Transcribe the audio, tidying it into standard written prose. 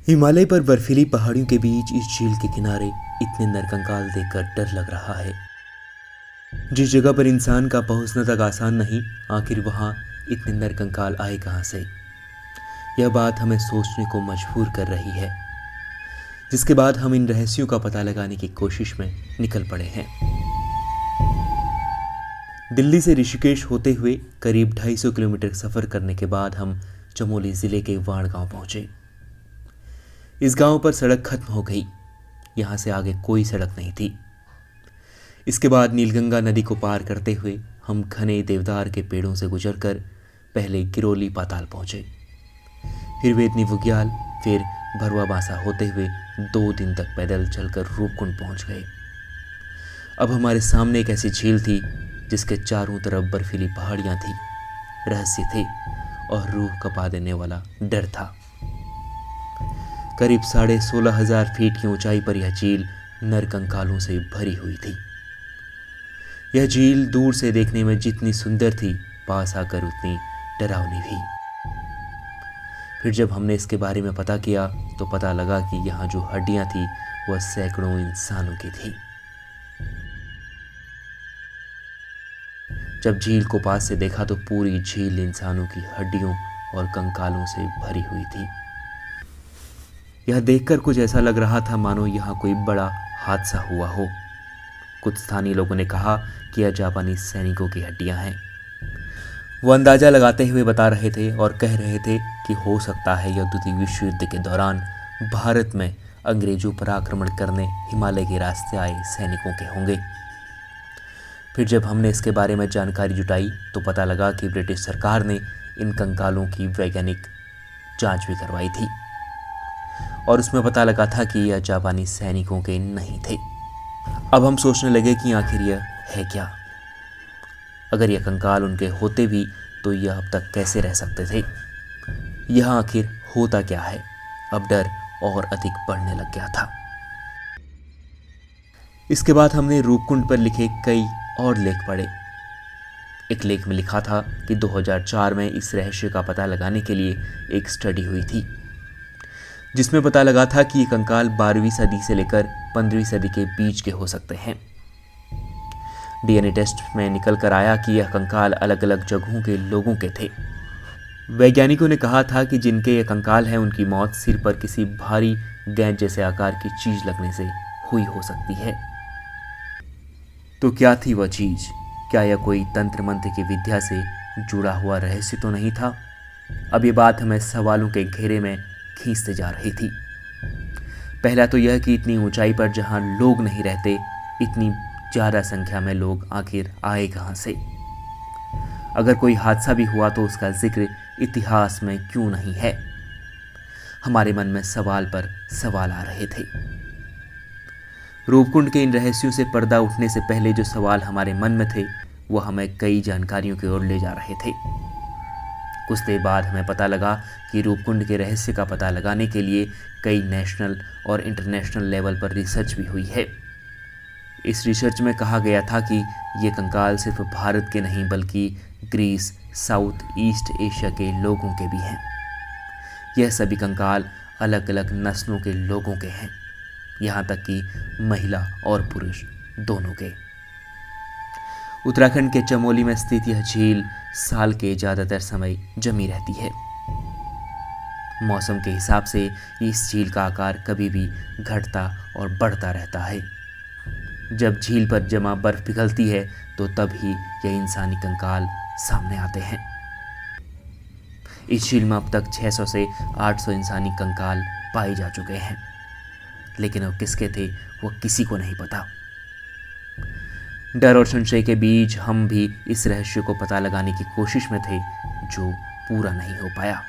हिमालय पर बर्फीली पहाड़ियों के बीच इस झील के किनारे इतने नरकंकाल देखकर डर लग रहा है। जिस जगह पर इंसान का पहुंचना तक आसान नहीं, आखिर वहां इतने नरकंकाल आए कहां से? यह बात हमें सोचने को मजबूर कर रही है, जिसके बाद हम इन रहस्यों का पता लगाने की कोशिश में निकल पड़े हैं। दिल्ली से ऋषिकेश होते हुए करीब 250 किलोमीटर सफर करने के बाद हम चमोली जिले के वाण गांव पहुंचे। इस गांव पर सड़क खत्म हो गई, यहां से आगे कोई सड़क नहीं थी। इसके बाद नीलगंगा नदी को पार करते हुए हम घने देवदार के पेड़ों से गुजरकर पहले गिरोली पाताल पहुंचे, फिर वेदनी बुग्याल, फिर भरवा बांसा होते हुए 2 दिन तक पैदल चलकर रूपकुंड पहुंच गए। अब हमारे सामने एक ऐसी झील थी जिसके चारों तरफ बर्फीली पहाड़ियां थी, रहस्य थे और रूह कपा देने वाला डर था। करीब 16,500 फीट की ऊंचाई पर यह झील नरकंकालों से भरी हुई थी। यह झील दूर से देखने में जितनी सुंदर थी, पास आकर उतनी डरावनी भी। फिर जब हमने इसके बारे में पता किया तो पता लगा कि यहाँ जो हड्डियां थी वह सैकड़ों इंसानों की थी। जब झील को पास से देखा तो पूरी झील इंसानों की हड्डियों और कंकालों से भरी हुई थी। यह देखकर कुछ ऐसा लग रहा था मानो यहाँ कोई बड़ा हादसा हुआ हो। कुछ स्थानीय लोगों ने कहा कि यह जापानी सैनिकों की हड्डियां हैं। वो अंदाजा लगाते हुए बता रहे थे और कह रहे थे कि हो सकता है यह द्वितीय विश्व युद्ध के दौरान भारत में अंग्रेजों पर आक्रमण करने हिमालय के रास्ते आए सैनिकों के होंगे। फिर जब हमने इसके बारे में जानकारी जुटाई तो पता लगा कि ब्रिटिश सरकार ने इन कंकालों की वैज्ञानिक जांच भी करवाई थी और उसमें पता लगा था कि यह जापानी सैनिकों के नहीं थे। अब हम सोचने लगे कि आखिर यह है क्या? अगर यह कंकाल उनके होते भी तो यह अब तक कैसे रह सकते थे? यह आखिर होता क्या है? अब डर और अधिक बढ़ने लग गया था। इसके बाद हमने रूपकुंड पर लिखे कई और लेख पढ़े। एक लेख में लिखा था कि 2004 में इस रहस्य का पता लगाने के लिए एक स्टडी हुई थी, जिसमें पता लगा था कि ये कंकाल 12वीं सदी से लेकर 15वीं सदी के बीच के हो सकते हैं। डीएनए टेस्ट में निकल कर आया कि यह कंकाल अलग अलग जगहों के लोगों के थे। वैज्ञानिकों ने कहा था कि जिनके ये कंकाल हैं उनकी मौत सिर पर किसी भारी गेंद जैसे आकार की चीज लगने से हुई हो सकती है। तो क्या थी वह चीज? क्या यह कोई तंत्र मंत्र की विद्या से जुड़ा हुआ रहस्य तो नहीं था? अब ये बात हमें सवालों के घेरे में खींचते जा रही थी। पहला तो यह कि इतनी ऊंचाई पर जहां लोग नहीं रहते, इतनी ज़्यादा संख्या में लोग आखिर आए कहां से? अगर कोई हादसा भी हुआ तो उसका जिक्र इतिहास में क्यों नहीं है? हमारे मन में सवाल पर सवाल आ रहे थे। रूपकुंड के इन रहस्यों से पर्दा उठने से पहले जो सवाल हमारे मन में थे वह हमें कई जानकारियों की ओर ले जा रहे थे। कुछ देर बाद हमें पता लगा कि रूपकुंड के रहस्य का पता लगाने के लिए कई नेशनल और इंटरनेशनल लेवल पर रिसर्च भी हुई है। इस रिसर्च में कहा गया था कि ये कंकाल सिर्फ भारत के नहीं बल्कि ग्रीस, साउथ ईस्ट एशिया के लोगों के भी हैं। यह सभी कंकाल अलग अलग नस्लों के लोगों के हैं, यहाँ तक कि महिला और पुरुष दोनों के। उत्तराखंड के चमोली में स्थित यह झील साल के ज़्यादातर समय जमी रहती है। मौसम के हिसाब से इस झील का आकार कभी भी घटता और बढ़ता रहता है। जब झील पर जमा बर्फ पिघलती है तो तब ही यह इंसानी कंकाल सामने आते हैं। इस झील में अब तक 600 से 800 इंसानी कंकाल पाए जा चुके हैं, लेकिन वो किसके थे वो किसी को नहीं पता। डर और संशय के बीच हम भी इस रहस्य को पता लगाने की कोशिश में थे, जो पूरा नहीं हो पाया।